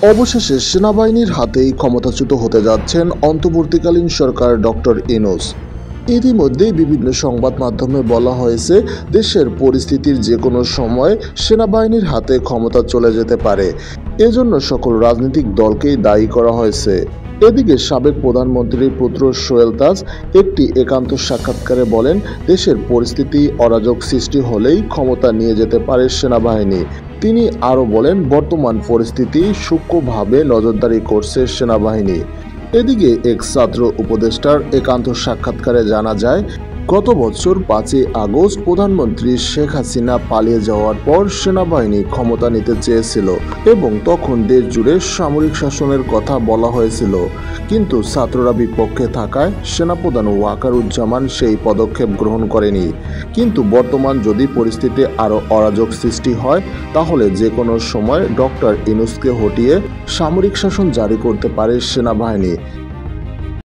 অবশেষে সেনাবাহিনীর হাতেই ক্ষমতাচ্যুত হতে যাচ্ছেন অন্তর্বর্তীকালীন সরকার ডক্টর ইউনূস। ইতিমধ্যেই বিভিন্ন সংবাদ মাধ্যমে বলা হয়েছে দেশের পরিস্থিতির যে কোনো সময় সেনাবাহিনীর হাতে ক্ষমতা চলে যেতে পারে। এজন্য সকল রাজনৈতিক দলকেই দায়ী করা হয়েছে। এদিকে সাবেক প্রধানমন্ত্রীর পুত্র সোহেল তাজ একটি একান্ত সাক্ষাৎকারে বলেন, দেশের পরিস্থিতি অরাজক সৃষ্টি হলেই ক্ষমতা নিয়ে যেতে পারে সেনাবাহিনী। তিনি আরও বলেন, বর্তমান পরিস্থিতি সূক্ষ্মভাবে নজরদারি করছে সেনাবাহিনী। এদিকে এক ছাত্র উপদেষ্টার একান্ত সাক্ষাৎকারে জানা যায়, গত বছর 5ই আগস্ট প্রধানমন্ত্রী শেখ হাসিনা পালিয়ে যাওয়ার পর সেনাবাহিনী ক্ষমতা নিতে চেয়েছিল এবং তখন দেশ জুড়ে সামরিক শাসনের কথা বলা হয়েছিল, কিন্তু ছাত্ররা বিপক্ষে থাকায় সেনাপ্রধান ওয়াকারুজ্জামান সেই পদক্ষেপ গ্রহণ করেনি। কিন্তু বর্তমান যদি পরিস্থিতি আরও অরাজক সৃষ্টি হয়, তাহলে যে কোনো সময় ডক্টর ইউনূসকে হটিয়ে সামরিক শাসন জারি করতে পারে সেনাবাহিনী।